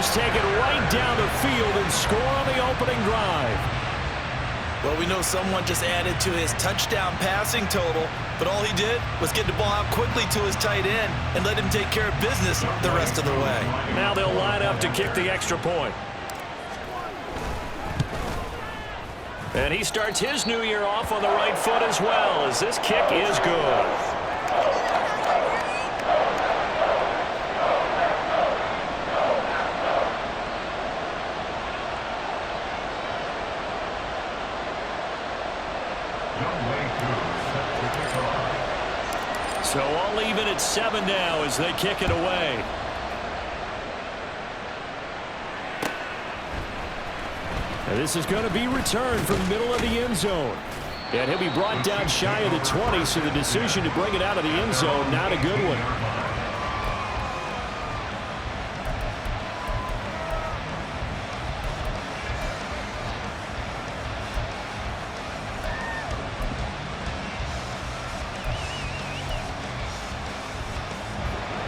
Packers take it right down the field and score on the opening drive. Well, we know someone just added to his touchdown passing total, but all he did was get the ball out quickly to his tight end and let him take care of business the rest of the way. Now they'll line up to kick the extra point. And he starts his new year off on the right foot as well, as this kick is good. So all even at 7 now as they kick it away. And this is going to be returned from the middle of the end zone. And he'll be brought down shy of the 20, so the decision to bring it out of the end zone, not a good one.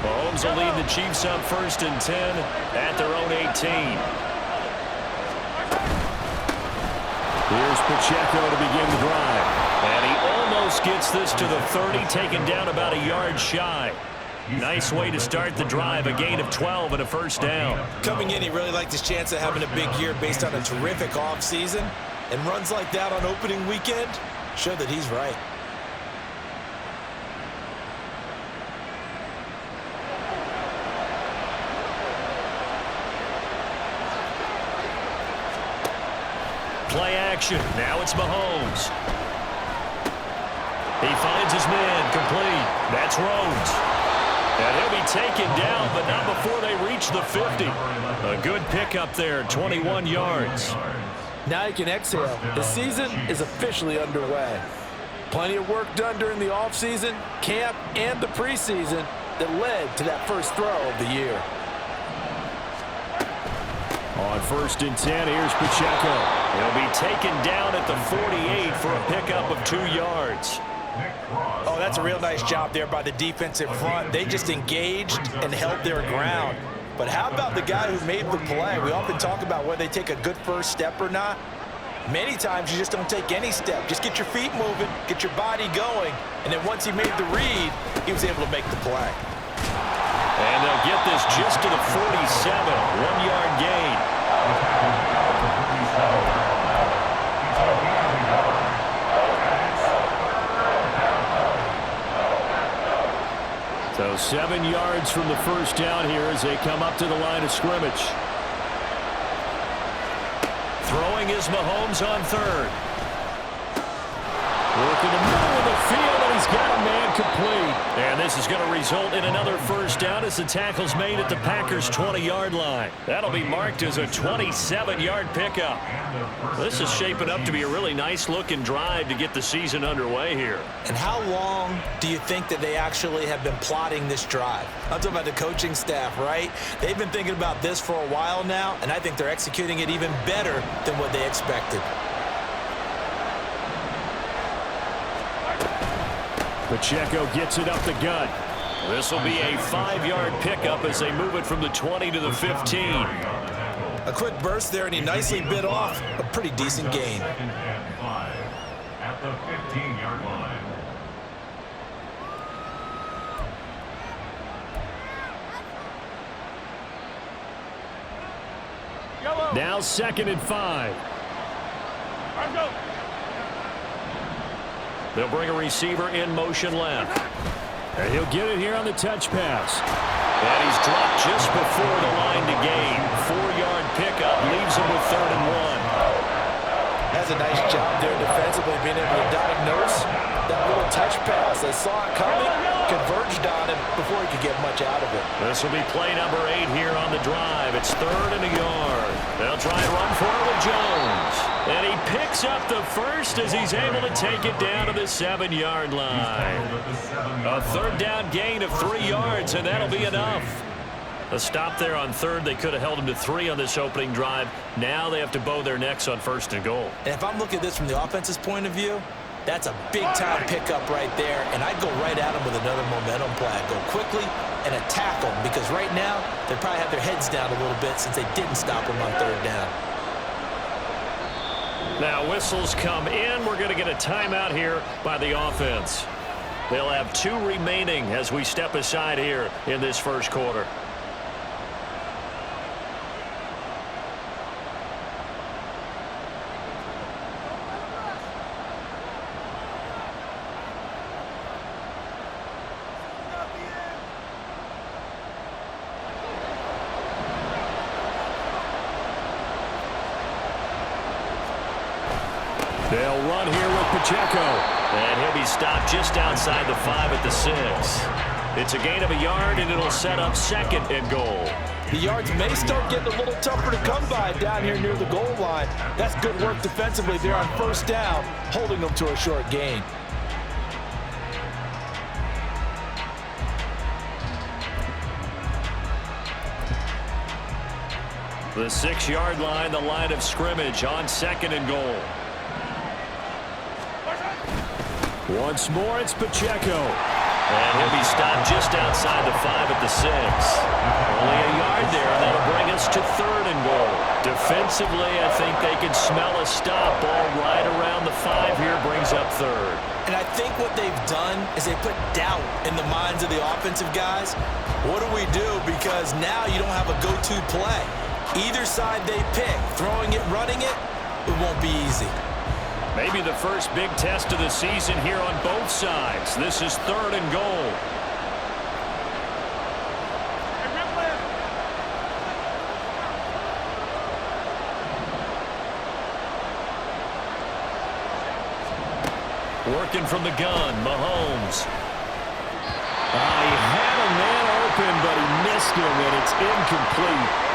Mahomes will lead the Chiefs up 1st and 10 at their own 18. Here's Pacheco to begin the drive. And he almost gets this to the 30, taken down about a yard shy. Nice way to start the drive, a gain of 12 and a first down. Coming in, he really liked his chance of having a big year based on a terrific offseason. And runs like that on opening weekend show that he's right. Play action. Now it's Mahomes. He finds his man complete. That's Rhodes. And he'll be taken down, but not before they reach the 50. A good pickup there, 21 yards. Now you can exhale. The season is officially underway. Plenty of work done during the offseason, camp, and the preseason that led to that first throw of the year. On 1st and 10, here's Pacheco. He'll be taken down at the 48 for a pickup of 2 yards. Oh, that's a real nice job there by the defensive front. They just engaged and held their ground. But how about the guy who made the play? We often talk about whether they take a good first step or not. Many times you just don't take any step. Just get your feet moving, get your body going, and then once he made the read, he was able to make the play. And they'll get this just to the 47, 1-yard gain. So 7 yards from the first down here as they come up to the line of scrimmage. Throwing is Mahomes on 3rd. Working the middle of the field, and he's got a man complete. And this is going to result in another first down as the tackle's made at the Packers' 20-yard line. That'll be marked as a 27-yard pickup. This is shaping up to be a really nice-looking drive to get the season underway here. And how long do you think that they actually have been plotting this drive? I'm talking about the coaching staff, right? They've been thinking about this for a while now, and I think they're executing it even better than what they expected. Pacheco gets it up the gut. This will be a 5-yard pickup as they move it from the 20 to the 15. A quick burst there, and he nicely bit off a pretty decent gain. At the 15-yard line. Now 2nd and 5. They'll bring a receiver in motion left. And he'll get it here on the touch pass. And he's dropped just before the line to gain. 4-yard pickup leaves him with 3rd and 1. That's a nice job there defensively, being able to diagnose that little touch pass. They saw it coming, converged on him before he could get much out of it. This will be play number 8 here on the drive. It's 3rd and a yard. They'll try and run for it with Jones. And he picks up the first as he's able to take it down to the 7-yard line. A 3rd down gain of 3 yards, and that'll be enough. A stop there on 3rd. They could have held him to 3 on this opening drive. Now they have to bow their necks on 1st and goal. And if I'm looking at this from the offense's point of view, That's a big-time pickup right there, and I'd go right at him with another momentum play. I'd go quickly and attack them, because right now they probably have their heads down a little bit since they didn't stop them on third down. Now whistles come in. We're going to get a timeout here by the offense. They'll have 2 remaining as we step aside here in this first quarter. They'll run here with Pacheco. And he'll be stopped just outside the 5 at the 6. It's a gain of a yard, and it'll set up 2nd and goal. The yards may start getting a little tougher to come by down here near the goal line. That's good work defensively there on first down, holding them to a short gain. The 6-yard line, the line of scrimmage on 2nd and goal. Once more, it's Pacheco. And he'll be stopped just outside the 5 at the 6. Only a yard there, and that'll bring us to 3rd and goal. Defensively, I think they can smell a stop. Ball right around the 5 here brings up 3rd. And I think what they've done is they put doubt in the minds of the offensive guys. What do we do? Because now you don't have a go-to play. Either side they pick, throwing it, running it, it won't be easy. Maybe the first big test of the season here on both sides. This is 3rd and goal. Working from the gun, Mahomes. He had a man open, but he missed him, and it's incomplete.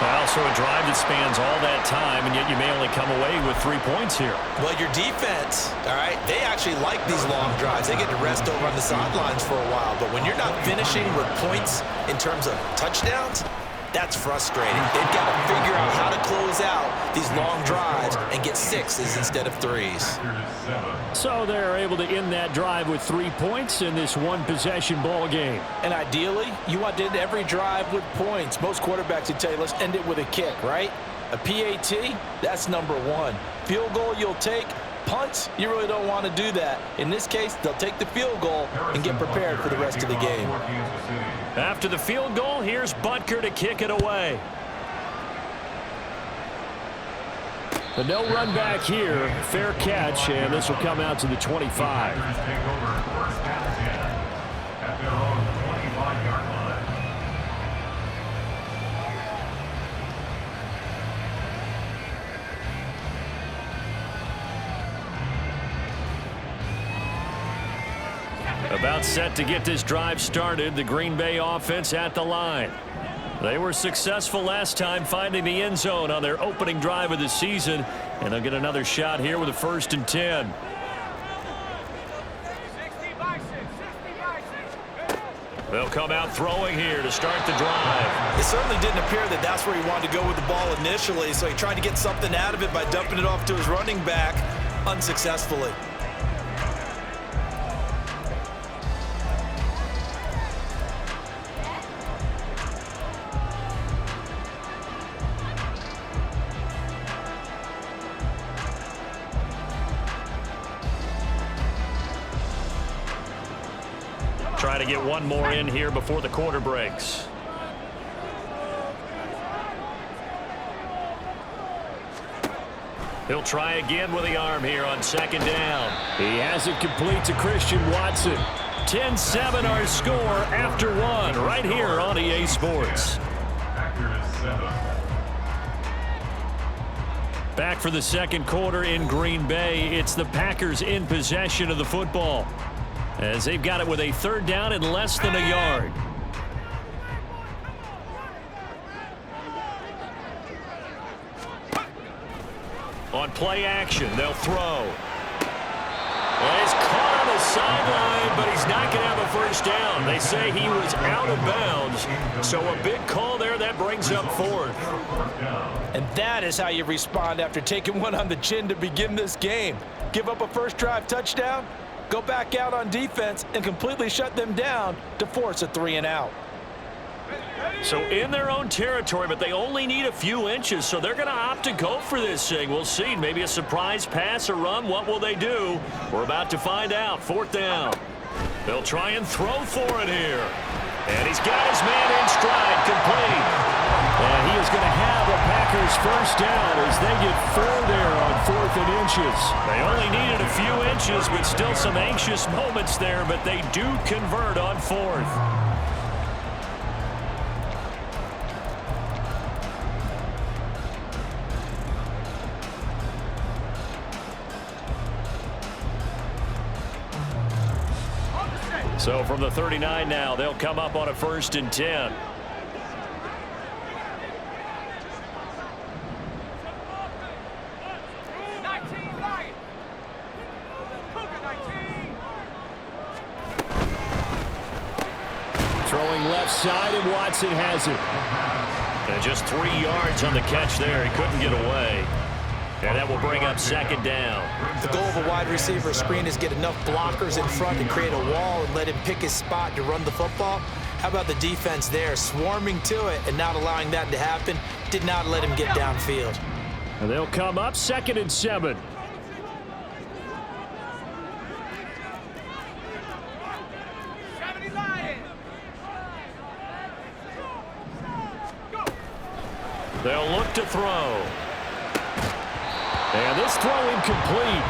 Also a drive that spans all that time, and yet you may only come away with 3 points here. Well, your defense, all right, they actually like these long drives. They get to rest over on the sidelines for a while. But when you're not finishing with points in terms of touchdowns, that's frustrating. They've got to figure out how to close out these long drives and get 6s instead of 3s. So they're able to end that drive with 3 points in this one-possession ball game. And ideally, you want to end every drive with points. Most quarterbacks would tell you, let's end it with a kick, right? A PAT, that's number 1. Field goal you'll take. Punts, you really don't want to do that. In this case, they'll take the field goal and get prepared for the rest of the game. After the field goal, here's Butker to kick it away. But no run back here. Fair catch, and this will come out to the 25. About set to get this drive started. The Green Bay offense at the line. They were successful last time finding the end zone on their opening drive of the season, and they'll get another shot here with a 1st and 10. They'll come out throwing here to start the drive. It certainly didn't appear that that's where he wanted to go with the ball initially, so he tried to get something out of it by dumping it off to his running back unsuccessfully. Try to get one more in here before the quarter breaks. He'll try again with the arm here on 2nd down. He has it complete to Christian Watson. 10-7 our score after 1 right here on EA Sports. Back for the 2nd quarter in Green Bay. It's the Packers in possession of the football, as they've got it with a 3rd down and less than a yard. On play action, they'll throw. Well, he's caught on the sideline, but he's not going to have a 1st down. They say he was out of bounds, so a big call there that brings up 4th. And that is how you respond after taking one on the chin to begin this game. Give up a first drive touchdown, go back out on defense, and completely shut them down to force a 3-and-out. So in their own territory, but they only need a few inches, so they're going to opt to go for this thing. We'll see. Maybe a surprise pass or run. What will they do? We're about to find out. 4th down. They'll try and throw for it here. And he's got his man in stride, complete. And he is going to have a Packers first down as they get 4 there on 4th and inches. They only needed a few inches, but still some anxious moments there, but they do convert on 4th. So from the 39 now, they'll come up on a 1st and 10. Throwing left side, and Watson has it. And just 3 yards on the catch there. He couldn't get away. And that will bring up 2nd down. The goal of a wide receiver screen is get enough blockers in front to create a wall and let him pick his spot to run the football. How about the defense there, swarming to it and not allowing that to happen? Did not let him get downfield. And they'll come up 2nd and 7. They'll look to throw. And this throw incomplete.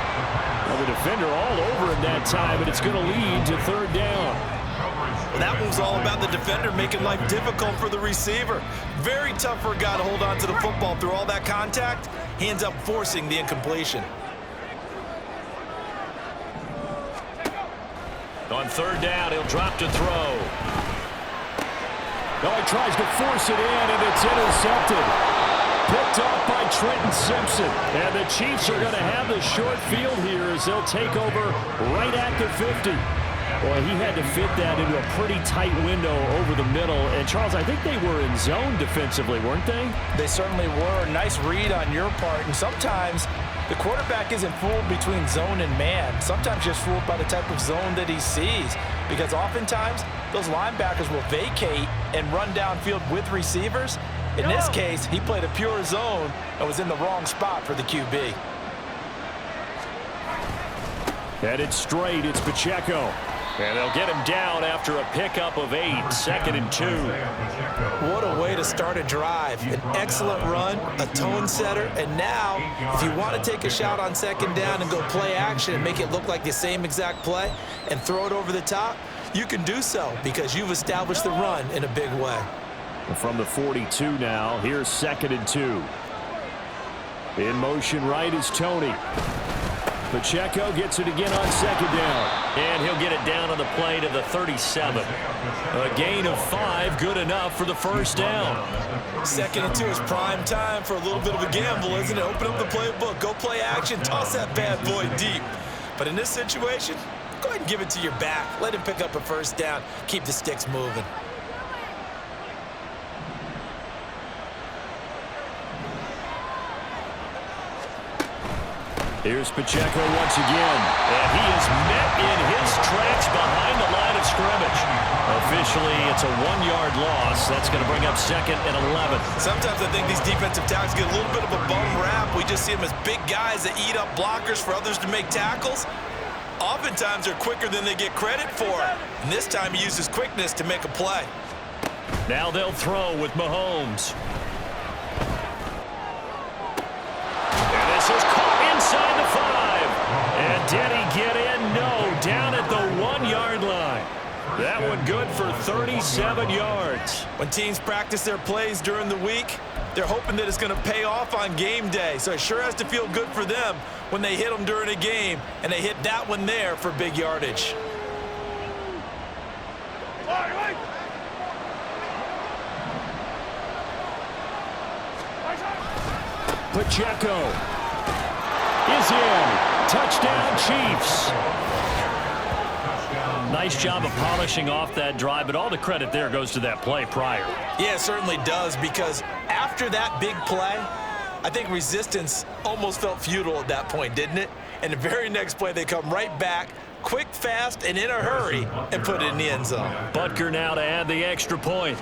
Well, the defender all over him that time, and it's going to lead to 3rd down. Well, that move's all about the defender making life difficult for the receiver. Very tough for a guy to hold on to the football through all that contact. He ends up forcing the incompletion. On 3rd down, he'll drop to throw. No, he tries to force it in, and it's intercepted. Picked off by Trenton Simpson. And the Chiefs are going to have the short field here as they'll take over right at the 50. Well, he had to fit that into a pretty tight window over the middle. And, Charles, I think they were in zone defensively, weren't they? They certainly were. Nice read on your part. And sometimes the quarterback isn't fooled between zone and man. Sometimes just fooled by the type of zone that he sees. Because oftentimes those linebackers will vacate and run downfield with receivers. In this case, he played a pure zone and was in the wrong spot for the QB. Headed straight, it's Pacheco. And they'll get him down after a pickup of 8, 2nd and 2. What a way to start a drive. An excellent run, a tone setter, and now, if you want to take a shot on 2nd down and go play action and make it look like the same exact play and throw it over the top, you can do so because you've established the run in a big way. From the 42 now, here's 2nd and 2. In motion right is Tony. Pacheco gets it again on 2nd down. And he'll get it down on the play to the 37. A gain of 5, good enough for the 1st down. 2nd and 2 is prime time for a little bit of a gamble, isn't it? Open up the playbook, go play action, toss that bad boy deep. But in this situation, go ahead and give it to your back. Let him pick up a 1st down, keep the sticks moving. Here's Pacheco once again, and he is met in his tracks behind the line of scrimmage. Officially, it's a 1-yard loss. That's going to bring up 2nd and 11. Sometimes I think these defensive tackles get a little bit of a bum rap. We just see them as big guys that eat up blockers for others to make tackles. Oftentimes, they're quicker than they get credit for. And this time, he uses quickness to make a play. Now they'll throw with Mahomes. And this is caught inside the 5. And did he get in? No, down at the 1-yard line. That one good for 37 yards. When teams practice their plays during the week, they're hoping that it's going to pay off on game day. So it sure has to feel good for them when they hit them during a game, and they hit that one there for big yardage. Pacheco is in. Touchdown, Chiefs. Nice job of polishing off that drive, but all the credit there goes to that play prior. Yeah, it certainly does, because after that big play, I think resistance almost felt futile at that point, didn't it? And the very next play, they come right back, quick, fast, and in a hurry, and put it in the end zone. Butker now to add the extra point.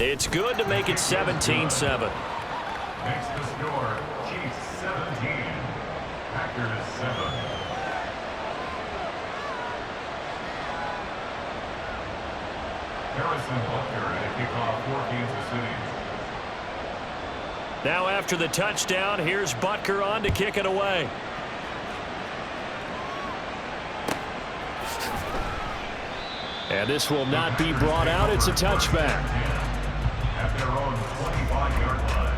It's good to make it 17-7. Makes the score Chiefs 17, Packers 7. Harrison Butker to kick off for Kansas City. Now after the touchdown, here's Butker on to kick it away. And this will not be brought out. It's a touchback. At their own 25-yard line.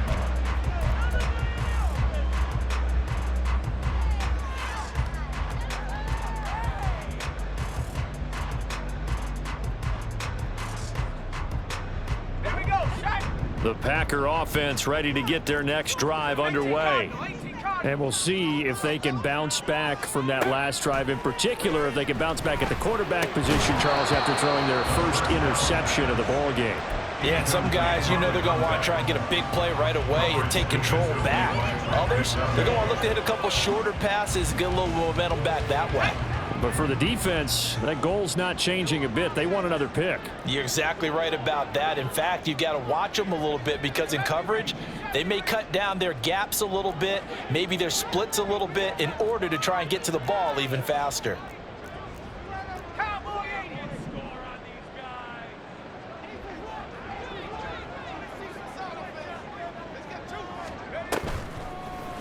The Packer offense ready to get their next drive underway. And we'll see if they can bounce back from that last drive. In particular, if they can bounce back at the quarterback position, Charles, after throwing their first interception of the ball game. Yeah, some guys, you know they're going to want to try and get a big play right away and take control back. Others, they're going to want to look to hit a couple shorter passes, get a little momentum back that way. But for the defense, that goal's not changing a bit. They want another pick. You're exactly right about that. In fact, you've got to watch them a little bit because in coverage, they may cut down their gaps a little bit, maybe their splits a little bit in order to try and get to the ball even faster.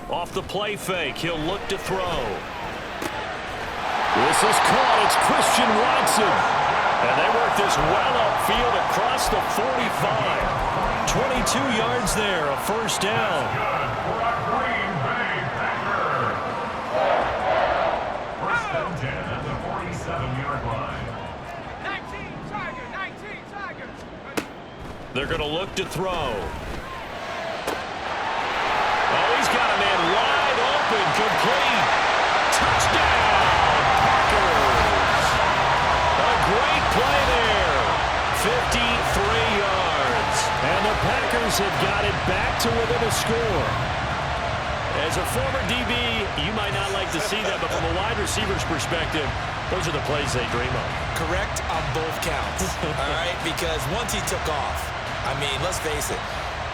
Off the play fake, he'll look to throw. This is caught. It's Christian Watson. And they work this well upfield across the 45. 22 yards there, a first down. For a Green Bay Packer. First and 10 at the 47-yard line. 19 Tiger. They're going to look to throw. Oh, he's got a man wide open, complete. Touchdown. Great play there. 53 yards. And the Packers have got it back to within a score. As a former DB, you might not like to see that, but from a wide receiver's perspective, those are the plays they dream of. Correct on both counts, all right? Because once he took off, I mean, let's face it,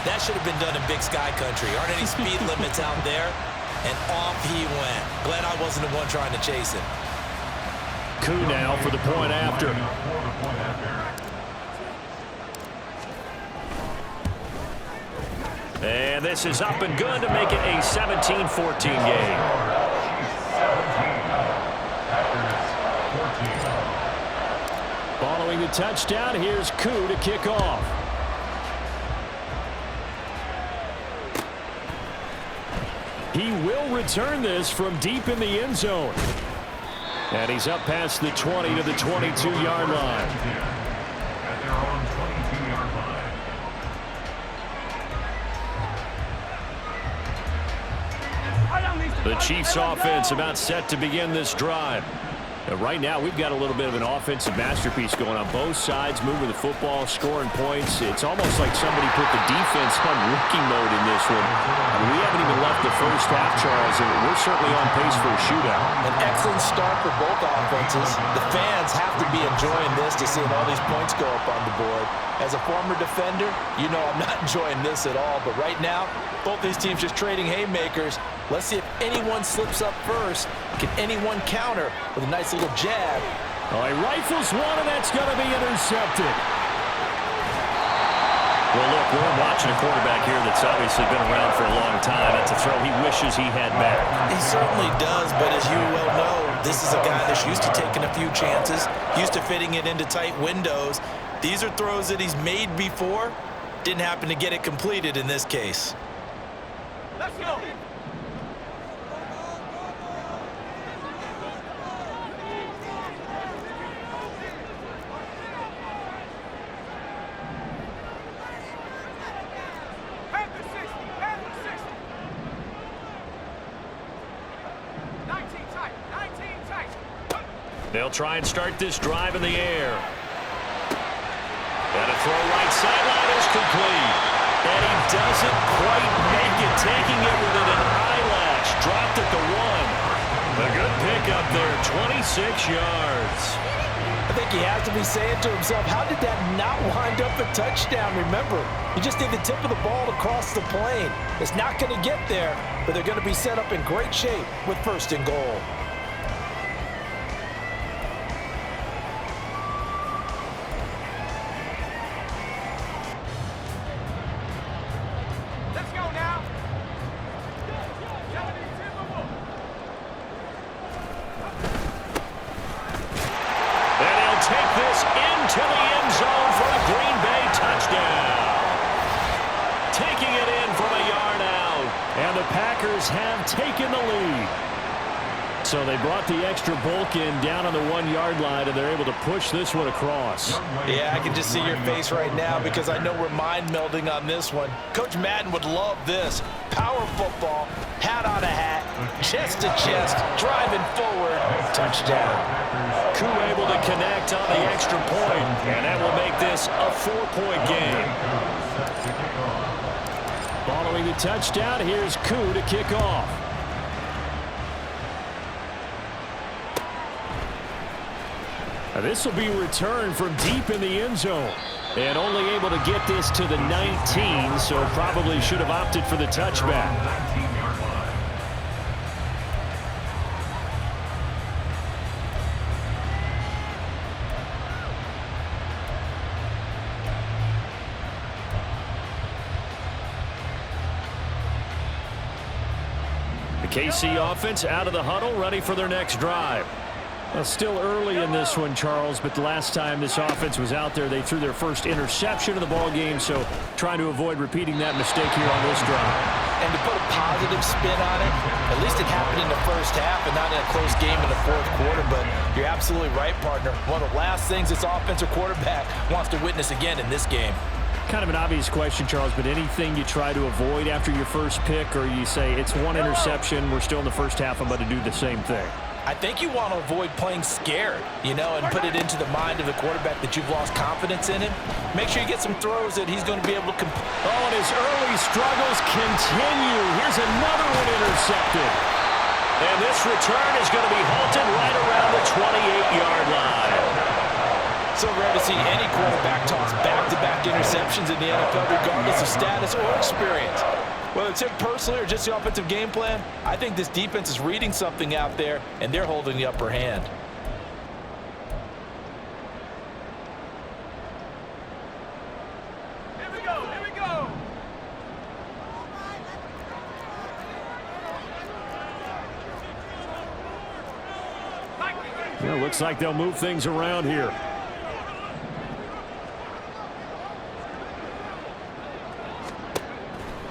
that should have been done in Big Sky Country. Aren't any speed limits out there? And off he went. Glad I wasn't the one trying to chase him. Coup now for the point after. And this is up and good to make it a 17-14 game. Following the touchdown, here's Coup to kick off. He will return this from deep in the end zone. And he's up past the 20 to the 22-yard line. At their own 22-yard line. The Chiefs offense about set to begin this drive. And right now, we've got a little bit of an offensive masterpiece going on both sides, moving the football, scoring points. It's almost like somebody put the defense on rookie mode in this one. I mean, we haven't even left the first half, Charles, and we're certainly on pace for a shootout. An excellent start for both offenses. The fans have to be enjoying this to seeing all these points go up on the board. As a former defender, you know I'm not enjoying this at all. But right now, both these teams just trading haymakers. Let's see if anyone slips up first. Can anyone counter with a nice little jab? Oh, he rifles one, and that's going to be intercepted. Well, look, we're watching a quarterback here that's obviously been around for a long time. That's a throw he wishes he had back. He certainly does, but as you well know, this is a guy that's used to taking a few chances, used to fitting it into tight windows. These are throws that he's made before. Didn't happen to get it completed in this case. Let's go. They'll try and start this drive in the air. And a throw right sideline is complete. And he doesn't quite make it, taking it within an eyelash. Dropped at the 1. A good pickup there, 26 yards. I think he has to be saying to himself, how did that not wind up a touchdown? Remember, he just did the tip of the ball across the plane. It's not going to get there, but they're going to be set up in great shape with 1st and goal. Let's go now. 72. And he'll take this into the end zone for a Green Bay touchdown. Taking it in from a yard out. And the Packers have taken the lead. So they brought the extra bulk in down on the 1-yard line, and they're able to push this one across. Yeah, I can just see your face right now because I know we're mind melding on this one. Coach Madden would love this. Power football, hat on a hat, chest to chest, driving forward, touchdown. Koo able to connect on the extra point, and that will make this a 4-point game. Following the touchdown, here's Koo to kick off. Now this will be returned from deep in the end zone. And only able to get this to the 19, so probably should have opted for the touchback. 19-yard line. The KC offense out of the huddle, ready for their next drive. Well, still early in this one, Charles, but the last time this offense was out there, they threw their first interception of the ball game, so trying to avoid repeating that mistake here on this drive. And to put a positive spin on it, at least it happened in the first half and not in a close game in the 4th quarter, but you're absolutely right, partner. One of the last things this offensive quarterback wants to witness again in this game. Kind of an obvious question, Charles, but anything you try to avoid after your first pick, or you say it's one interception, we're still in the first half, I'm going to do the same thing? I think you want to avoid playing scared, and put it into the mind of the quarterback that you've lost confidence in him. Make sure you get some throws that he's going to be able to complete. Oh, and his early struggles continue. Here's another one intercepted. And this return is going to be halted right around the 28-yard line. So rare to see any quarterback toss back-to-back interceptions in the NFL, regardless of status or experience. Whether it's him personally or just the offensive game plan, I think this defense is reading something out there, and they're holding the upper hand. Here we go. Here we go. Well, looks like they'll move things around here.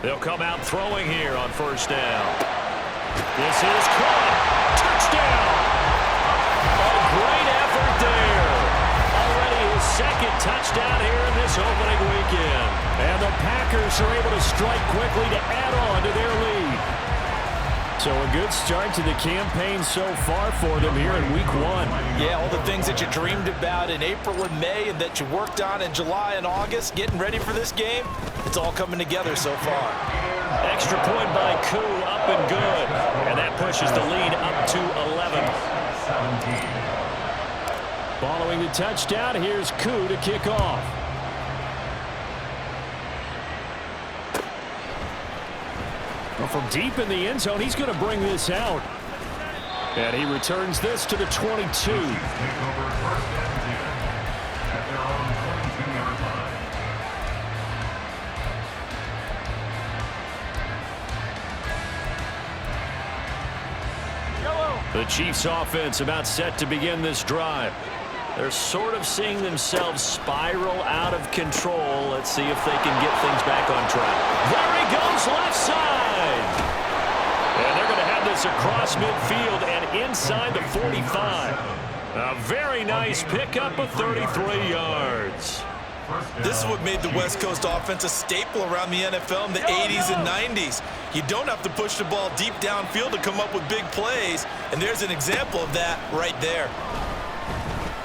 They'll come out throwing here on 1st down. This is caught. Touchdown. A great effort there. Already his 2nd touchdown here in this opening weekend. And the Packers are able to strike quickly to add on to their lead. So a good start to the campaign so far for them here in week 1. Yeah, all the things that you dreamed about in April and May and that you worked on in July and August, getting ready for this game, it's all coming together so far. Extra point by Koo, up and good. And that pushes the lead up to 11. Following the touchdown, here's Koo to kick off. Well, from deep in the end zone, he's going to bring this out. And he returns this to the 22. Take over 1st and 10 at their own 22-yard line. The Chiefs offense about set to begin this drive. They're sort of seeing themselves spiral out of control. Let's see if they can get things back on track. There he goes, left side. And they're going to have this across midfield and inside the 45. A very nice pickup of 33 yards. This is what made the West Coast offense a staple around the NFL in the 80s and 90s. You don't have to push the ball deep downfield to come up with big plays, and there's an example of that right there.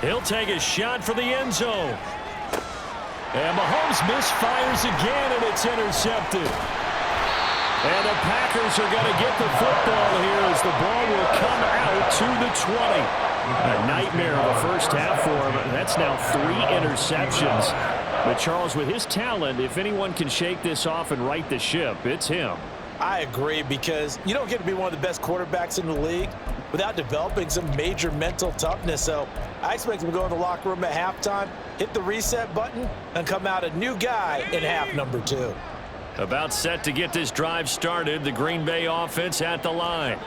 He'll take a shot for the end zone. And Mahomes misfires again, and it's intercepted. And the Packers are going to get the football here as the ball will come out to the 20. A nightmare of a first half for him. That's now 3 interceptions. But Charles, with his talent, if anyone can shake this off and right the ship, it's him. I agree, because you don't get to be one of the best quarterbacks in the league without developing some major mental toughness. So I expect him to go in the locker room at halftime, hit the reset button, and come out a new guy in half number 2. About set to get this drive started. The Green Bay offense at the line.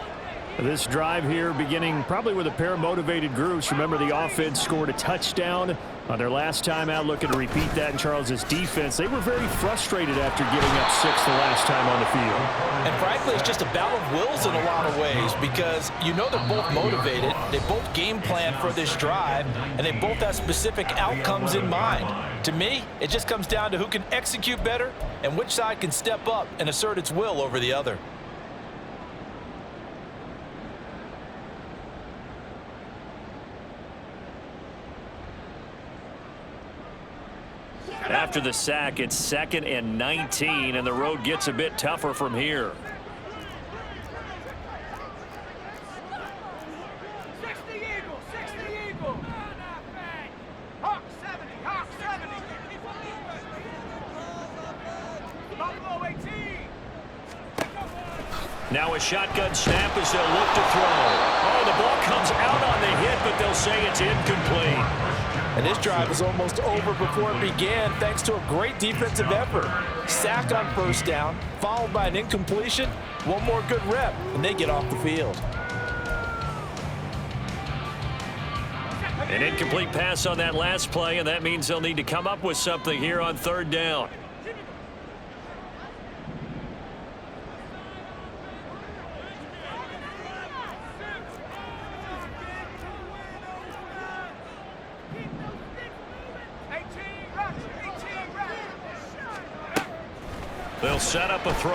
This drive here beginning probably with a pair of motivated groups. Remember, the offense scored a touchdown on their last time out, looking to repeat that in Charles's defense. They were very frustrated after giving up 6 the last time on the field. And frankly, it's just a battle of wills in a lot of ways, because you know they're both motivated, they both game plan for this drive, and they both have specific outcomes in mind. To me, it just comes down to who can execute better and which side can step up and assert its will over the other. After the sack, it's 2nd and 19, and the road gets a bit tougher from here. 60 Eagle, 60 Eagle. Hawk 70, Hawk 70. Buffalo 18. Now a shotgun snap as they'll look to throw. Oh, the ball comes out on the hit, but they'll say it's incomplete. And this drive is almost over before it began, thanks to a great defensive effort. Sack on first down, followed by an incompletion. One more good rep, and they get off the field. An incomplete pass on that last play, and that means they'll need to come up with something here on 3rd down. They'll set up a throw.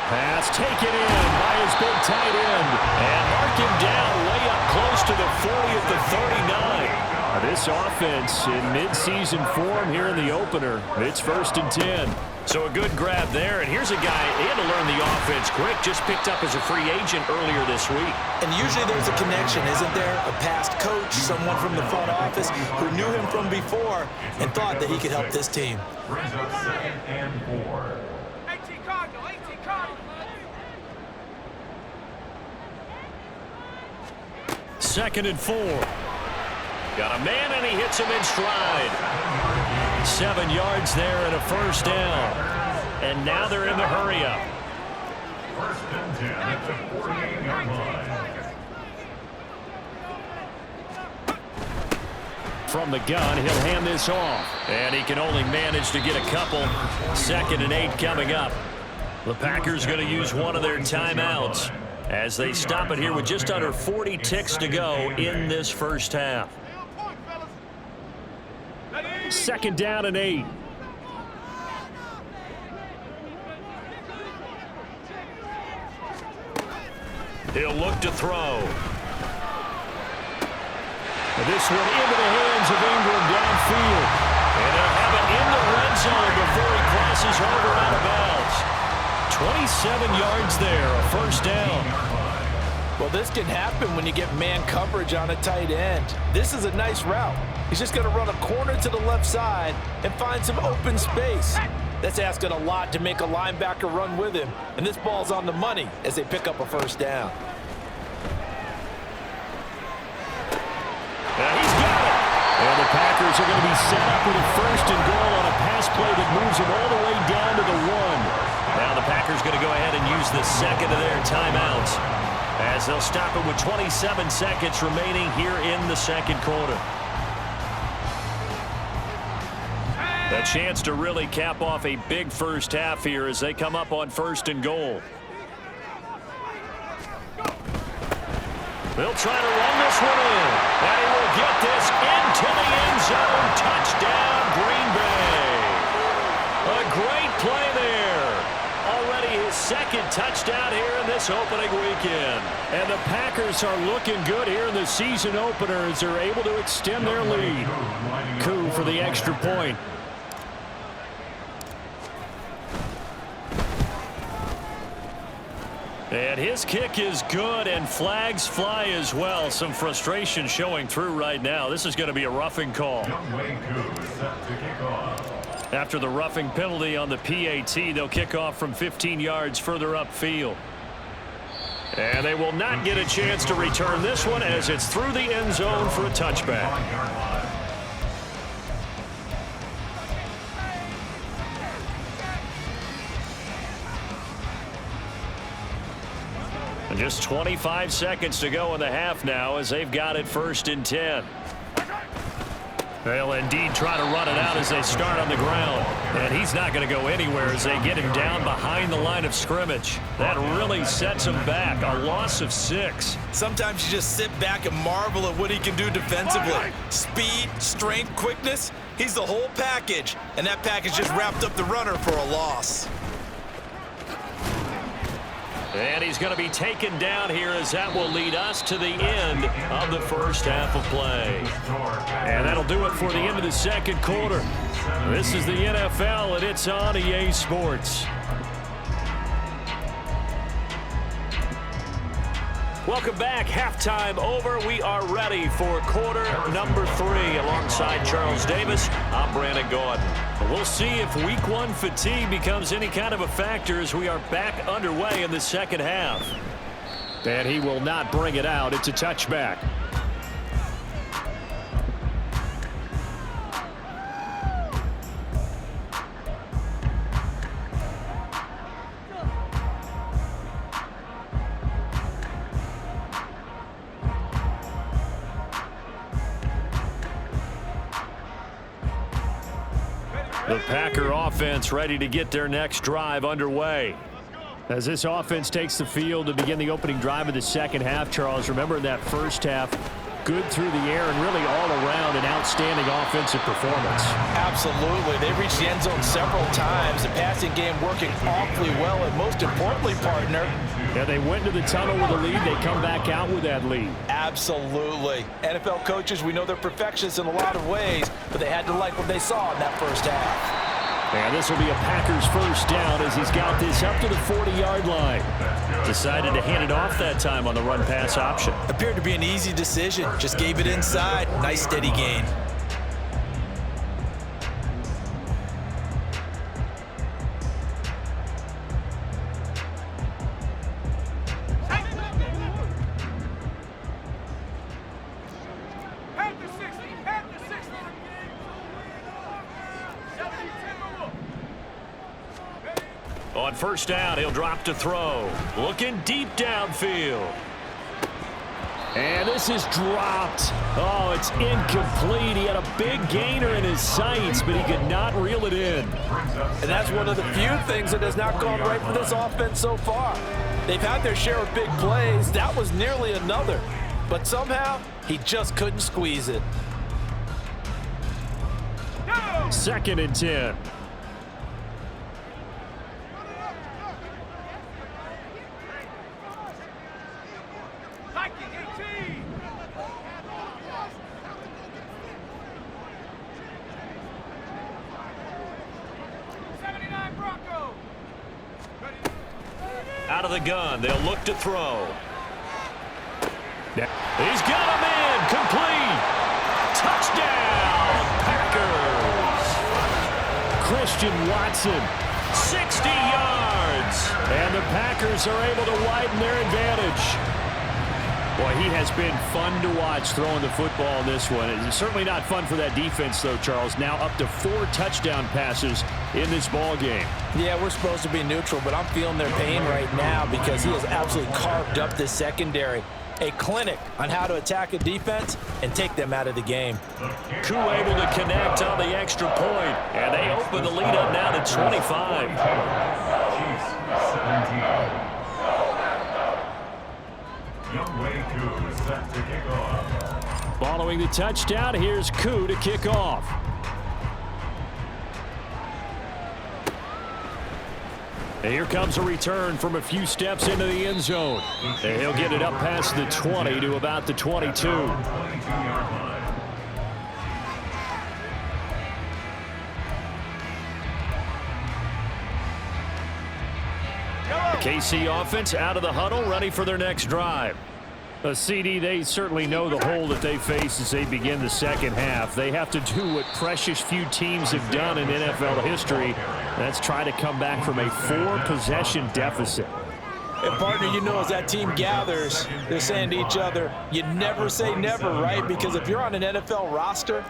Pass taken in by his big tight end. And mark him down way up close to the 40 at the 39. This offense in midseason form here in the opener. It's 1st and 10. So a good grab there. And here's a guy, they had to learn the offense quick, just picked up as a free agent earlier this week. And usually there's a connection, isn't there? A past coach, someone from the front office who knew him from before and thought that he could help this team. Brings up 2nd and 4. 18 Cardinal, 18 Cardinal. 2nd and 4. Got a man, and he hits him in stride. 7 yards there and a 1st down. And now they're in the hurry-up. 1st and 10 at the 48-yard line. From the gun, he'll hand this off. And he can only manage to get a couple. 2nd and 8 coming up. The Packers going to use one of their timeouts as they stop it here with just under 40 ticks to go in this first half. 2nd down and 8. He'll look to throw. This one into the hands of Ingram downfield. And they'll have it in the red zone before he crosses over out of bounds. 27 yards there, a 1st down. Well, this can happen when you get man coverage on a tight end. This is a nice route. He's just going to run a corner to the left side and find some open space. That's asking a lot to make a linebacker run with him. And this ball's on the money as they pick up a 1st down. He's got it. And the Packers are going to be set up with a 1st and goal on a pass play that moves them all the way down to the 1. Now the Packers going to go ahead and use the 2nd of their timeouts as they'll stop it with 27 seconds remaining here in the 2nd quarter. A chance to really cap off a big first half here as they come up on 1st and goal. They'll try to run this one in. And he will get this into the end zone. Touchdown, Green Bay. A great play there. Already his 2nd touchdown here in this opening weekend. And the Packers are looking good here in the season opener as they're able to extend their lead. Coup for the extra point. And his kick is good, and flags fly as well. Some frustration showing through right now. This is going to be a roughing call. After the roughing penalty on the PAT, they'll kick off from 15 yards further upfield. And they will not get a chance to return this one as it's through the end zone for a touchback. And just 25 seconds to go in the half now as they've got it 1st and 10. They'll indeed try to run it out as they start on the ground. And he's not going to go anywhere as they get him down behind the line of scrimmage. That really sets him back. A loss of 6. Sometimes you just sit back and marvel at what he can do defensively. Speed, strength, quickness. He's the whole package. And that package just wrapped up the runner for a loss. And he's going to be taken down here as that will lead us to the end of the first half of play. And that'll do it for the end of the second quarter. This is the NFL, and it's on EA Sports. Welcome back. Halftime over. We are ready for quarter number 3. Alongside Charles Davis, I'm Brandon Gordon. We'll see if week 1 fatigue becomes any kind of a factor as we are back underway in the second half. And he will not bring it out. It's a touchback. The Packer offense ready to get their next drive underway. As this offense takes the field to begin the opening drive of the second half, Charles, remember in that first half, good through the air and really all around an outstanding offensive performance. Absolutely. They reached the end zone several times. The passing game working awfully well, and most importantly, partner, yeah, they went to the tunnel with a lead. They come back out with that lead. Absolutely. NFL coaches, we know they're perfectionists in a lot of ways, but they had to like what they saw in that first half. And this will be a Packers first down as he's got this up to the 40-yard line. Decided to hand it off that time on the run-pass option. Appeared to be an easy decision. Just gave it inside. Nice steady gain. On first down, he'll drop to throw. Looking deep downfield. And this is dropped. Oh, it's incomplete. He had a big gainer in his sights, but he could not reel it in. And that's one of the few things that has not gone right for this offense so far. They've had their share of big plays. That was nearly another. But somehow, he just couldn't squeeze it. 2nd and 10. Out of the gun, they'll look to throw. He's got him in, complete. Touchdown, Packers. Christian Watson, 60 yards. And the Packers are able to widen their advantage. Boy, he has been fun to watch throwing the football in this one. It's certainly not fun for that defense, though, Charles. Now up to 4 touchdown passes in this ball game. Yeah, we're supposed to be neutral, but I'm feeling their pain right now because he has absolutely carved up this secondary. A clinic on how to attack a defense and take them out of the game. Koo able to connect on the extra point, and they open the lead up now to 25. Chiefs 17. Koo is set to kick off. Following the touchdown, here's Koo to kick off. And here comes a return from a few steps into the end zone. And he'll get it up past the 20 to about the 22. KC offense out of the huddle, ready for their next drive. CD, they certainly know the hole that they face as they begin the second half. They have to do what precious few teams have done in NFL history. That's try to come back from a 4-possession deficit. And partner, you know, as that team gathers, they're saying to each other, you never say never, right? Because if you're on an NFL roster,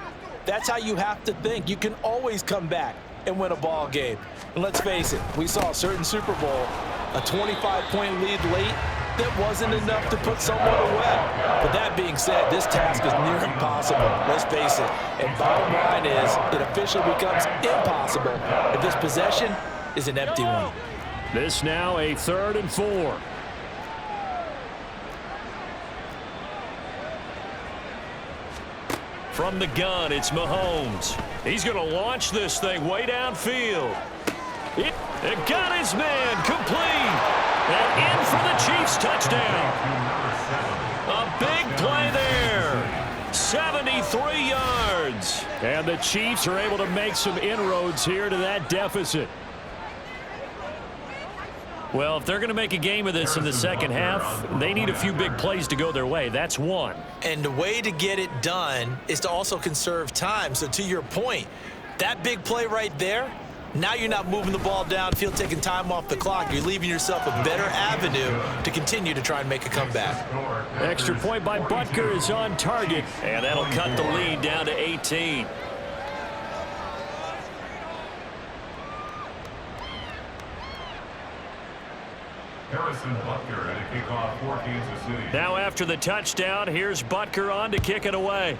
that's how you have to think. You can always come back and win a ball game. And let's face it, we saw a certain Super Bowl, a 25-point lead late, that wasn't enough to put someone away. But that being said, this task is near impossible. Let's face it. And bottom line is, it officially becomes impossible if this possession is an empty one. This now a 3rd and 4. From the gun, it's Mahomes. He's going to launch this thing way downfield. It got his man complete. And in for the Chiefs touchdown. A big play there. 73 yards. And the Chiefs are able to make some inroads here to that deficit. Well, if they're going to make a game of this in the second half, they need a few big plays to go their way. That's one. And the way to get it done is to also conserve time. So to your point, that big play right there, now you're not moving the ball downfield, taking time off the clock. You're leaving yourself a better avenue to continue to try and make a comeback. Extra point by Butker is on target, and that'll cut the lead down to 18. Harrison Butker at a kickoff for Kansas City. Now after the touchdown, here's Butker on to kick it away.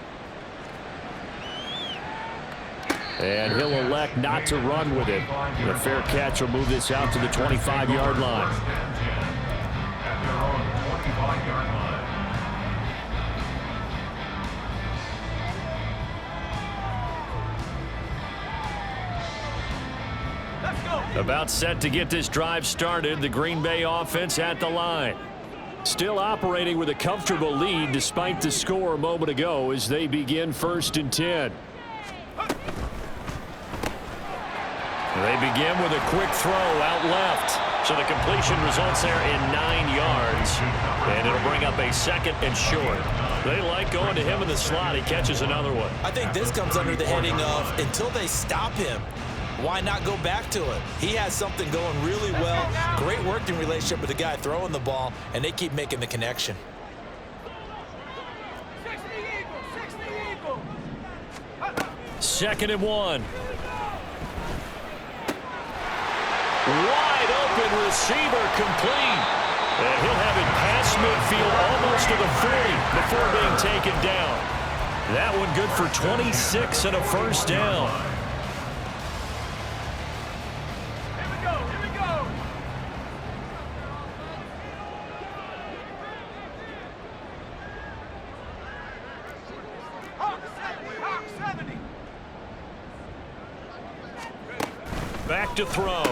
And he'll elect not to run with it. The fair catch will move this out to the 25-yard line. At their own 25-yard line. Let's go. About set to get this drive started, the Green Bay offense at the line. Still operating with a comfortable lead despite the score a moment ago as they begin 1st and 10. They begin with a quick throw out left. So the completion results there in 9 yards. And it'll bring up a 2nd and short. They like going to him in the slot. He catches another one. I think this comes under the heading of until they stop him, why not go back to it? He has something going really well. Great working relationship with the guy throwing the ball, and they keep making the connection. 60 Eagles, 60 Eagles. 2nd and 1. Wide open receiver complete. And he'll have it past midfield almost to the 40 before being taken down. That one good for 26 and a 1st down. Here we go, here we go. Hawk 70, Hawk 70. Back to throw.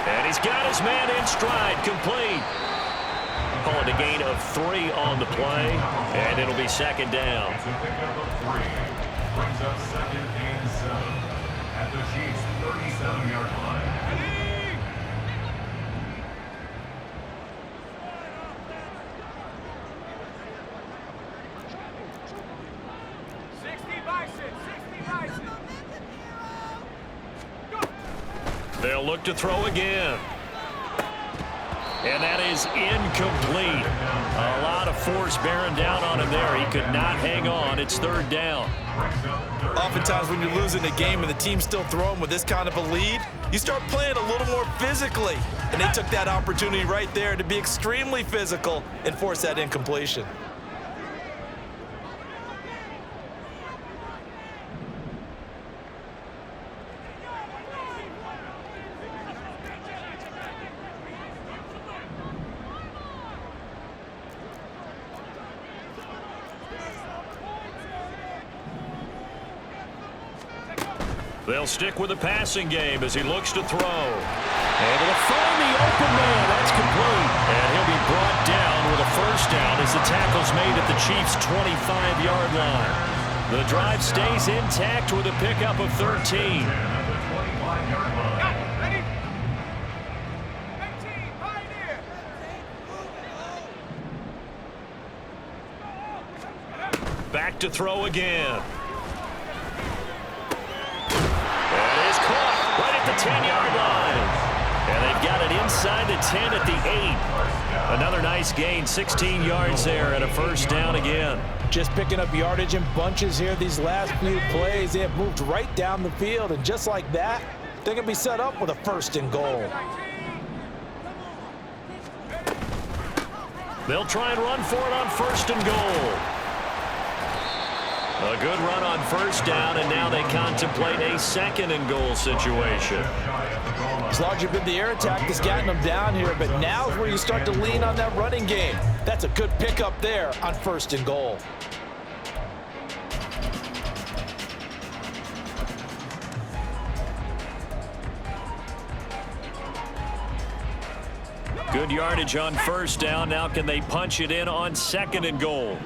And he's got his man in stride, complete. Call it a gain of 3 on the play, and it'll be 2nd down. It's a pickup of 3. Brings up 2nd and 7 at the Chiefs' 37-yard line. Ready? 60 bison, 60 bison. They'll look to throw again. And that is incomplete. A lot of force bearing down on him there. He could not hang on. It's 3rd down. Oftentimes when you're losing a game and the team's still throwing with this kind of a lead, you start playing a little more physically. And they took that opportunity right there to be extremely physical and force that incompletion. They'll stick with the passing game as he looks to throw. Able to find the open man. That's complete. And he'll be brought down with a 1st down as the tackle's made at the Chiefs' 25-yard line. The drive stays intact with a pickup of 13. Got it, ready? 18 bison. to throw again. That is caught right at the 10-yard line. And they've got it inside the 10 at the 8. Another nice gain, 16 yards there, and a first down again. Just picking up yardage in bunches here these last few plays. They have moved right down the field, and just like that, they're going to be set up with a 1st and goal. They'll try and run for it on 1st and goal. A good run on 1st down, and now they contemplate a 2nd and goal situation. It's largely been the air attack that's gotten them down here, but now is where you start to lean on that running game. That's a good pickup there on 1st and goal. Good yardage on 1st down. Now can they punch it in on 2nd and goal?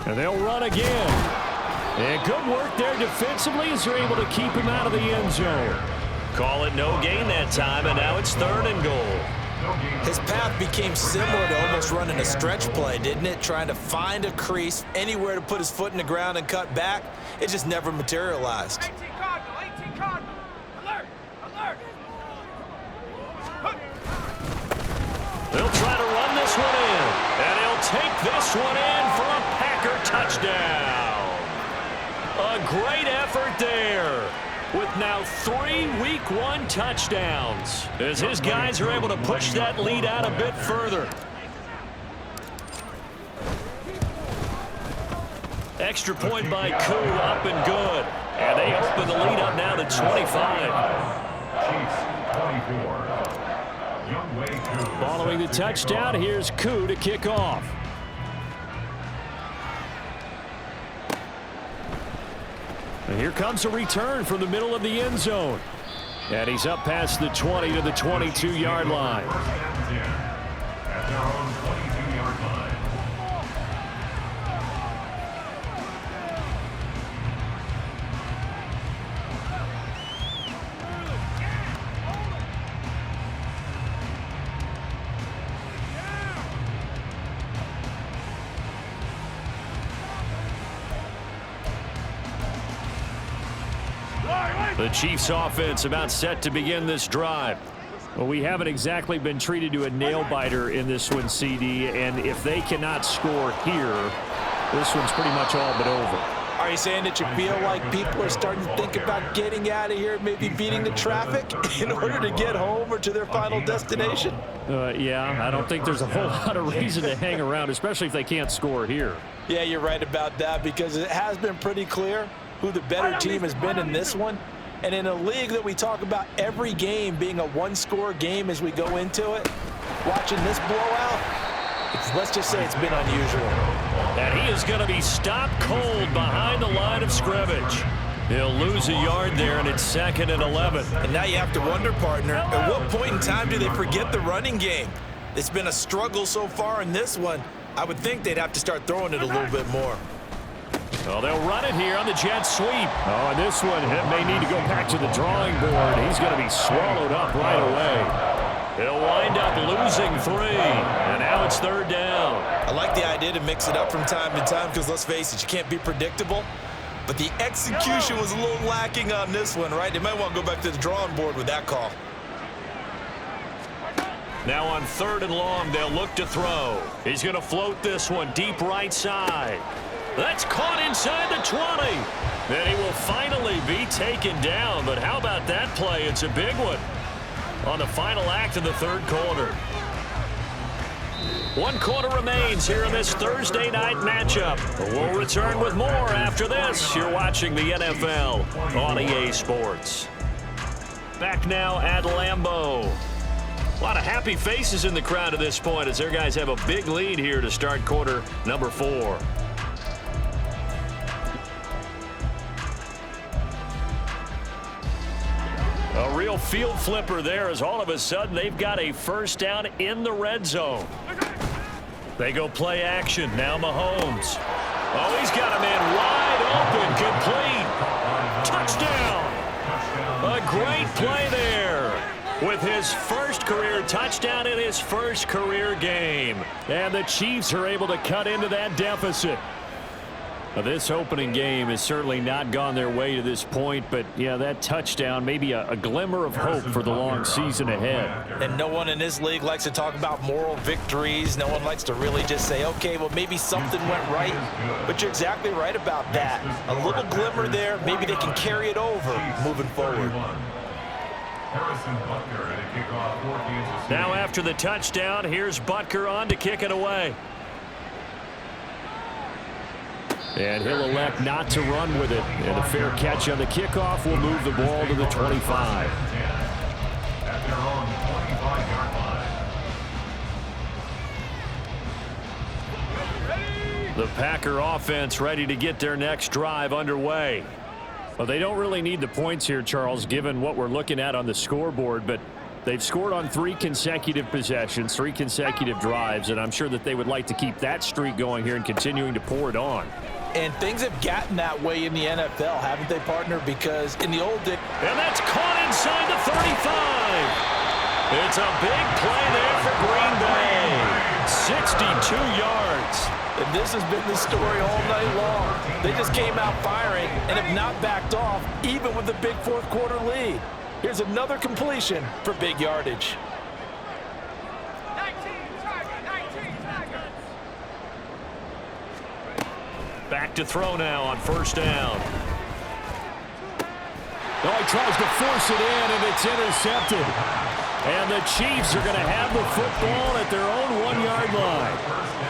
And they'll run again. And good work there defensively as they're able to keep him out of the end zone. Call it no gain that time, and now it's 3rd and goal. His path became similar to almost running a stretch play, didn't it? Trying to find a crease, anywhere to put his foot in the ground and cut back. It just never materialized. 18 Cardinal, 18 Cardinal. Alert, alert. They'll try to run this one in, and he'll take this one in for a Packer touchdown. A great effort there, with now 3 Week 1 touchdowns, as his guys are able to push that lead out a bit further. Extra point by Koo, up and good. And they open the lead up now to 25. Chiefs 24. Following the touchdown, here's Koo to kick off. And here comes a return from the middle of the end zone. And he's up past the 20 to the 22-yard line. At their own 22-yard line. The Chiefs offense about set to begin this drive. Well, we haven't exactly been treated to a nail-biter in this one, CD, and if they cannot score here, this one's pretty much all but over. Are you saying that you feel like people are starting to think about getting out of here, maybe beating the traffic in order to get home or to their final destination? Yeah, I don't think there's a whole lot of reason to hang around, especially if they can't score here. Yeah, you're right about that, because it has been pretty clear who the better team has been in this one. And in a league that we talk about every game being a one-score game as we go into it, watching this blowout, let's just say it's been unusual. And he is going to be stopped cold behind the line of scrimmage. He'll lose a yard there, and it's 2nd and 11. And now you have to wonder, partner, at what point in time do they forget the running game? It's been a struggle so far in this one. I would think they'd have to start throwing it a little bit more. Well, they'll run it here on the jet sweep. Oh, and this one may need to go back to the drawing board. He's going to be swallowed up right away. He'll wind up losing 3, and now it's 3rd down. I like the idea to mix it up from time to time because, let's face it, you can't be predictable. But the execution was a little lacking on this one, right? They might want to go back to the drawing board with that call. Now on 3rd and long, they'll look to throw. He's going to float this one deep right side. That's caught inside the 20. Then he will finally be taken down. But how about that play? It's a big one on the final act of the 3rd quarter. 1 quarter remains here in this Thursday night matchup. We'll return with more after this. You're watching the NFL on EA Sports. Back now at Lambeau. A lot of happy faces in the crowd at this point as their guys have a big lead here to start quarter number 4. A real field flipper there as all of a sudden they've got a first down in the red zone. They go play action. Now Mahomes. Oh, he's got a man wide open. Complete. Touchdown. A great play there. with his first career touchdown in his first career game. And the Chiefs are able to cut into that deficit. Now, this opening game has certainly not gone their way to this point, but, yeah, that touchdown, maybe a glimmer of hope for the long season ahead. And no one in this league likes to talk about moral victories. No one likes to really just say, okay, well, maybe something went right. But you're exactly right about that. A little glimmer there. Maybe they can carry it over moving forward. Now after the touchdown, here's Butker on to kick it away. And he'll elect not to run with it. And a fair catch on the kickoff will move the ball to the 25. At their own 25-yard line. The Packer offense ready to get their next drive underway. Well, they don't really need the points here, Charles, given what we're looking at on the scoreboard, but they've scored on 3 consecutive possessions, 3 consecutive drives, and I'm sure that they would like to keep that streak going here and continuing to pour it on. And things have gotten that way in the NFL, haven't they, partner? Because in the old days... And that's caught inside the 35. It's a big play there for Green Bay. 62 yards. And this has been the story all night long. They just came out firing and have not backed off, even with the big fourth quarter lead. Here's another completion for big yardage. 19 targets. Back to throw now on first down. Oh, he tries to force it in, and it's intercepted. And the Chiefs are going to have the football at their own 1-yard line.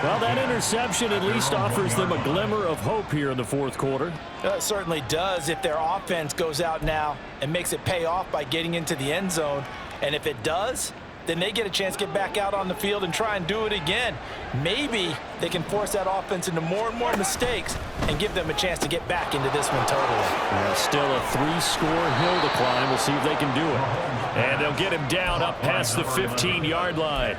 Well, that interception at least offers them a glimmer of hope here in the fourth quarter. It certainly does if their offense goes out now and makes it pay off by getting into the end zone. And if it does, then they get a chance to get back out on the field and try and do it again. Maybe they can force that offense into more and more mistakes and give them a chance to get back into this one totally. Yeah, still a 3-score hill to climb. We'll see if they can do it. And they'll get him down up past the 15-yard line.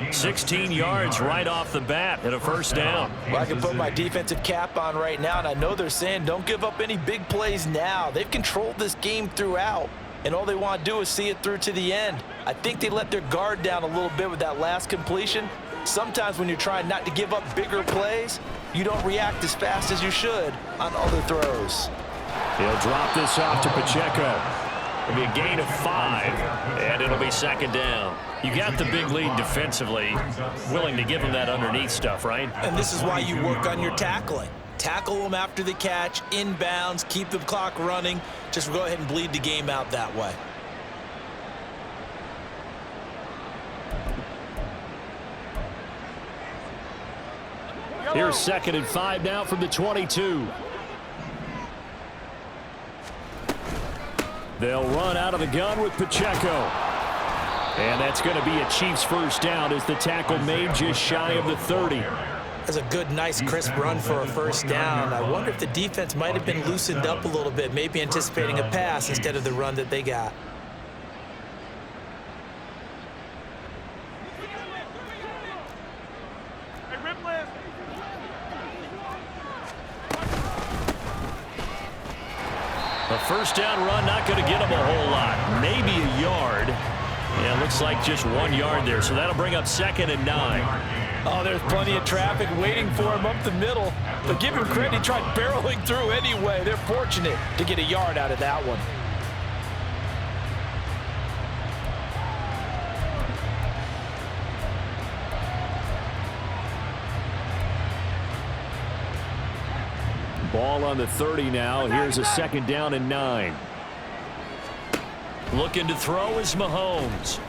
16 yards right off the bat and a first down. Well, I can put my defensive cap on right now, and I know they're saying don't give up any big plays now. They've controlled this game throughout, and all they want to do is see it through to the end. I think they let their guard down a little bit with that last completion. Sometimes when you're trying not to give up bigger plays, you don't react as fast as you should on other throws. He'll drop this off to Pacheco. It'll be a gain of 5, and it'll be second down. You got the big lead defensively, willing to give them that underneath stuff, right? And this is why you work on your tackling. Tackle them after the catch, inbounds, keep the clock running. Just go ahead and bleed the game out that way. Here's 2nd and 5 now from the 22. They'll run out of the gun with Pacheco. And that's going to be a Chiefs first down as the tackle made just shy of the 30. That's a good, nice, crisp run for a first down. I wonder if the defense might have been loosened up a little bit, maybe anticipating a pass instead of the run that they got. A first down run not going to get him a whole lot. Maybe a yard. Yeah, it looks like just 1 yard there, so that'll bring up 2nd and 9. Oh, there's plenty of traffic waiting for him up the middle. But give him credit, he tried barreling through anyway. They're fortunate to get a yard out of that one. Ball on the 30 now. Here's a 2nd down and 9. Looking to throw is Mahomes.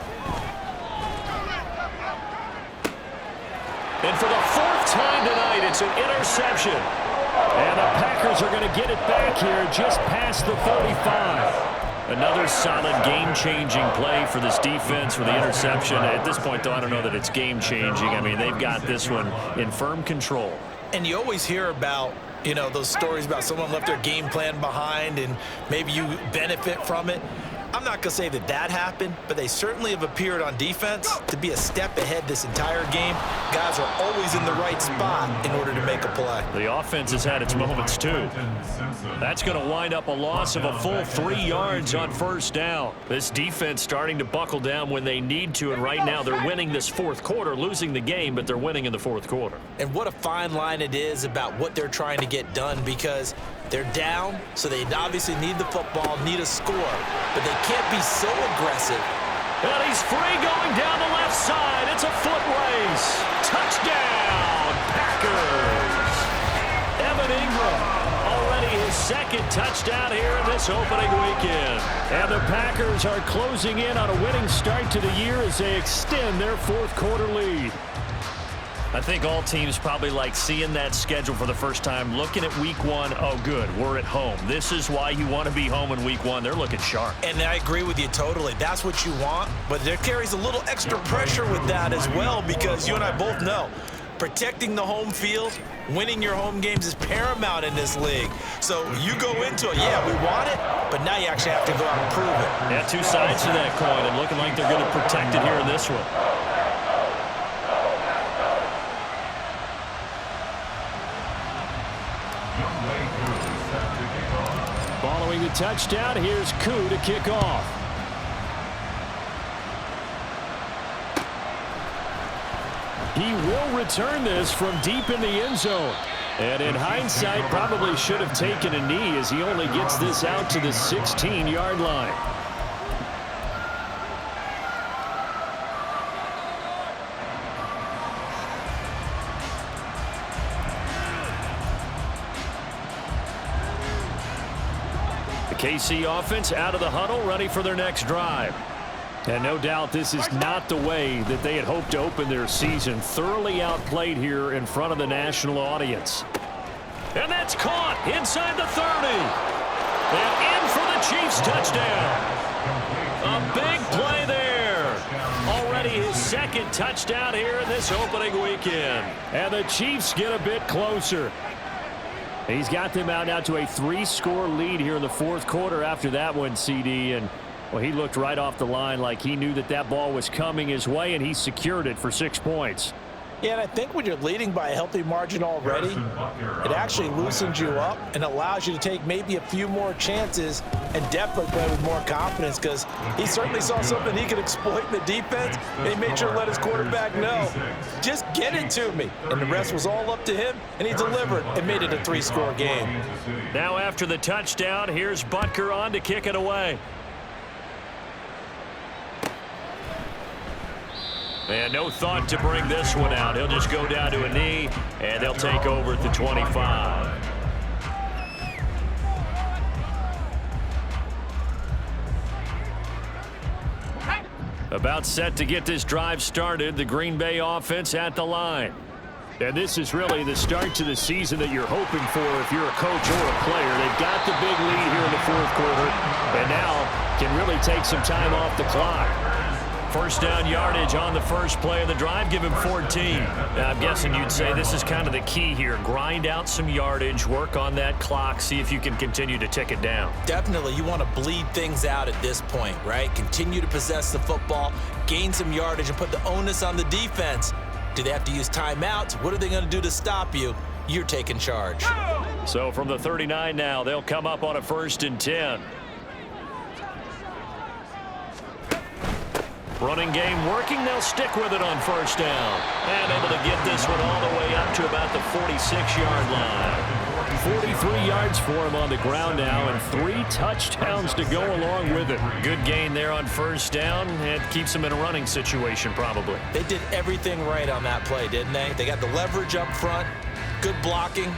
And for the 4th time tonight, it's an interception. And the Packers are going to get it back here just past the 35. Another solid game-changing play for this defense with the interception. At this point, though, I don't know that it's game-changing. I mean, they've got this one in firm control. And you always hear about, you know, those stories about someone left their game plan behind and maybe you benefit from it. I'm not going to say that happened, but they certainly have appeared on defense to be a step ahead this entire game. Guys are always in the right spot in order to make a play. The offense has had its moments, too. That's going to wind up a loss of a full 3 yards on first down. This defense starting to buckle down when they need to, and right now they're winning this fourth quarter, losing the game, but they're winning in the fourth quarter. And what a fine line it is about what they're trying to get done, because they're down, so they obviously need the football, need a score, but they can't be so aggressive. And he's free going down the left side. It's a foot race. Touchdown, Packers. Evan Ingram, already his second touchdown here in this opening weekend. And the Packers are closing in on a winning start to the year as they extend their fourth quarter lead. I think all teams probably like seeing that schedule for the first time, looking at week one. Oh, good, we're at home. This is why you want to be home in week one. They're looking sharp. And I agree with you totally. That's what you want, but there carries a little extra pressure with that as well, because you and I both know protecting the home field, winning your home games is paramount in this league. So you go into it, yeah, we want it, but now you actually have to go out and prove it. Yeah, two sides to that coin, and looking like they're going to protect it here in this one. Following the touchdown, here's Koo to kick off. He will return this from deep in the end zone. And in hindsight, probably should have taken a knee as he only gets this out to the 16-yard line. KC offense out of the huddle, ready for their next drive. And no doubt this is not the way that they had hoped to open their season. Thoroughly outplayed here in front of the national audience. And that's caught inside the 30. And in for the Chiefs touchdown. A big play there. Already his second touchdown here in this opening weekend. And the Chiefs get a bit closer. He's got them out now to a 3-score lead here in the fourth quarter after that one, CD. And, well, he looked right off the line like he knew that that ball was coming his way, and he secured it for 6 points. Yeah, and I think when you're leading by a healthy margin already, it actually loosens you up and allows you to take maybe a few more chances and definitely play with more confidence, because he certainly saw something he could exploit in the defense, and he made sure to let his quarterback know, just get it to me. And the rest was all up to him, and he delivered and made it a 3-score game. Now after the touchdown, here's Butker on to kick it away. And no thought to bring this one out. He'll just go down to a knee, and they'll take over at the 25. About set to get this drive started, the Green Bay offense at the line. And this is really the start to the season that you're hoping for if you're a coach or a player. They've got the big lead here in the fourth quarter, and now can really take some time off the clock. First down yardage on the first play of the drive. Give him 14. Now, I'm guessing you'd say this is kind of the key here. Grind out some yardage, work on that clock, see if you can continue to tick it down. Definitely, you want to bleed things out at this point, right? Continue to possess the football, gain some yardage, and put the onus on the defense. Do they have to use timeouts? What are they going to do to stop you? You're taking charge. So from the 39 now, they'll come up on a 1st and 10. Running game working. They'll stick with it on first down. And able to get this one all the way up to about the 46-yard line. 43 yards for him on the ground now, and 3 touchdowns to go along with it. Good gain there on first down, and keeps him in a running situation probably. They did everything right on that play, didn't they? They got the leverage up front, good blocking,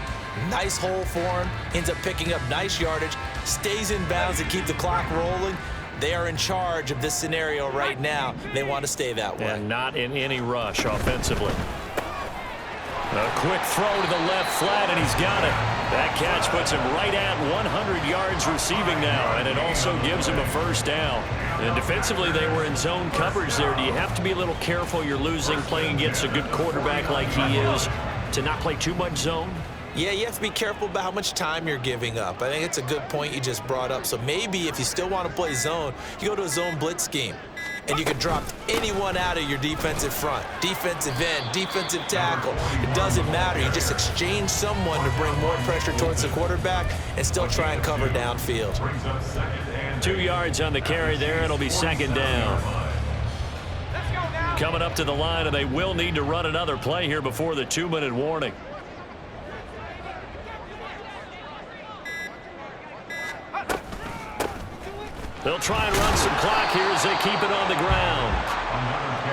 nice hole for him, ends up picking up nice yardage, stays in bounds to keep the clock rolling. They are in charge of this scenario right now. They want to stay that way. And not in any rush offensively. A quick throw to the left flat, and he's got it. That catch puts him right at 100 yards receiving now, and it also gives him a first down. And defensively, they were in zone coverage there. Do you have to be a little careful? You're losing, playing against a good quarterback like he is, to not play too much zone? Yeah, you have to be careful about how much time you're giving up. I think it's a good point you just brought up. So maybe if you still want to play zone, you go to a zone blitz scheme. And you can drop anyone out of your defensive front. Defensive end, defensive tackle. It doesn't matter. You just exchange someone to bring more pressure towards the quarterback and still try and cover downfield. 2 yards on the carry there. It'll be second down. Coming up to the line, and they will need to run another play here before the 2-minute warning. They'll try and run some clock here as they keep it on the ground.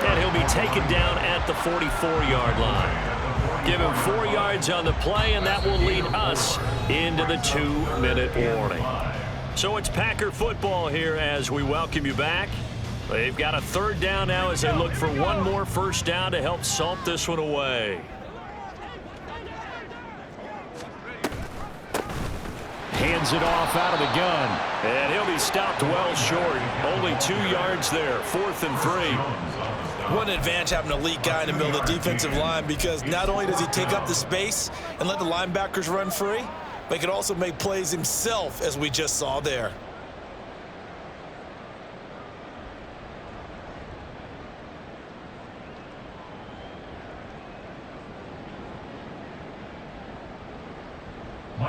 And he'll be taken down at the 44-yard line. Give him 4 yards on the play, and that will lead us into the 2-minute warning. So it's Packer football here as we welcome you back. They've got a third down now as they look for one more first down to help salt this one away. Hands it off out of the gun. And he'll be stopped well short. Only 2 yards there. 4th and 3. What an advantage having an elite guy in the middle of the defensive line, because not only does he take up the space and let the linebackers run free, but he can also make plays himself, as we just saw there.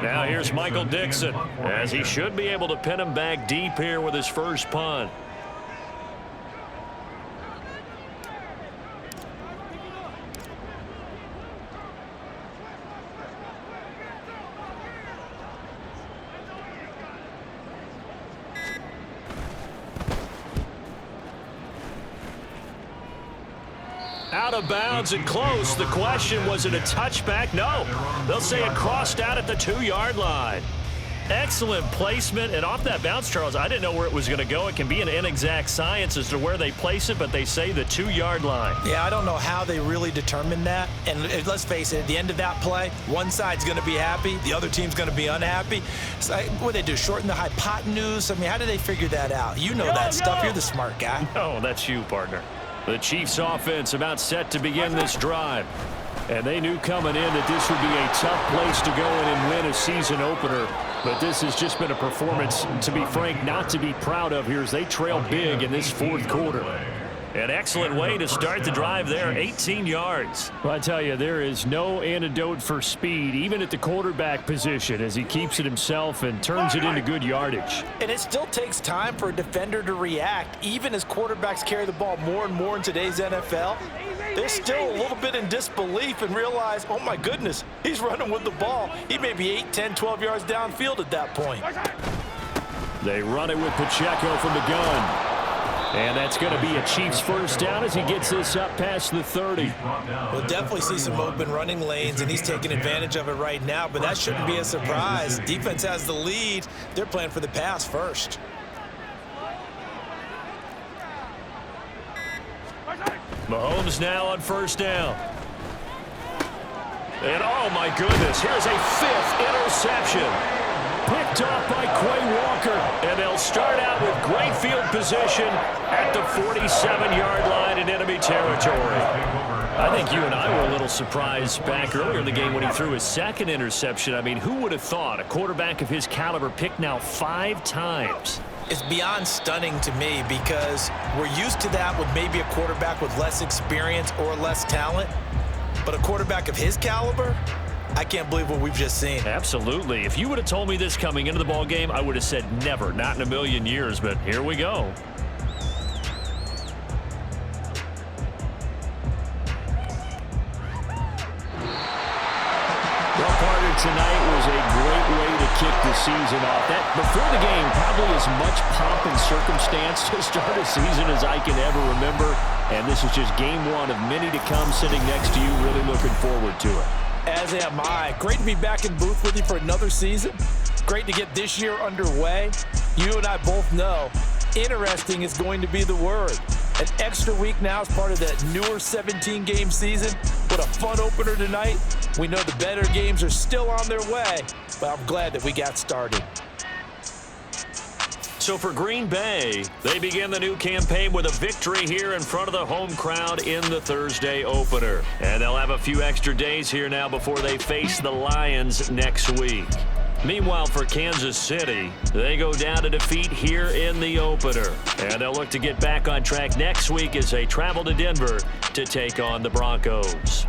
Now here's Michael Dixon, as he should be able to pin him back deep here with his first punt. Out of bounds and close. The question, was it a touchback? No. They'll say it crossed out at the 2-yard line. Excellent placement, and off that bounce, Charles, I didn't know where it was going to go. It can be an inexact science as to where they place it, but they say the 2-yard line. Yeah, I don't know how they really determine that. And let's face it, at the end of that play, one side's going to be happy, the other team's going to be unhappy. So, what do they do, shorten the hypotenuse? I mean, how do they figure that out? You know that stuff. You're the smart guy. Oh, that's you, partner. The Chiefs offense about set to begin this drive. And they knew coming in that this would be a tough place to go in and win a season opener. But this has just been a performance, to be frank, not to be proud of here as they trail big in this fourth quarter. An excellent way to start the drive there, 18 yards. Well, I tell you, there is no antidote for speed, even at the quarterback position, as he keeps it himself and turns it into good yardage. And it still takes time for a defender to react, even as quarterbacks carry the ball more and more in today's NFL. They're still a little bit in disbelief and realize, oh my goodness, he's running with the ball. He may be 8, 10, 12 yards downfield at that point. They run it with Pacheco from the gun. And that's going to be a Chiefs first down as he gets this up past the 30. We'll definitely see some open running lanes, and he's taking advantage of it right now, but that shouldn't be a surprise. Defense has the lead. They're playing for the pass first. Mahomes now on first down. And oh my goodness, here's a 5th interception. Picked off by Quay Walker. And they'll start out with great field position at the 47-yard line in enemy territory. I think you and I were a little surprised back earlier in the game when he threw his 2nd interception. I mean, who would have thought a quarterback of his caliber picked now 5 times? It's beyond stunning to me, because we're used to that with maybe a quarterback with less experience or less talent. But a quarterback of his caliber, I can't believe what we've just seen. Absolutely. If you would have told me this coming into the ball game, I would have said never, not in a million years, but here we go. Well, partner, tonight was a great way to kick the season off. That, before the game, probably as much pomp and circumstance to start a season as I can ever remember. And this is just game one of many to come, sitting next to you, really looking forward to it. As am I. Great to be back in booth with you for another season. Great to get this year underway. You and I both know interesting is going to be the word. An extra week now as part of that newer 17-game season. What a fun opener tonight. We know the better games are still on their way, but I'm glad that we got started. So for Green Bay, they begin the new campaign with a victory here in front of the home crowd in the Thursday opener. And they'll have a few extra days here now before they face the Lions next week. Meanwhile, for Kansas City, they go down to defeat here in the opener. And they'll look to get back on track next week as they travel to Denver to take on the Broncos.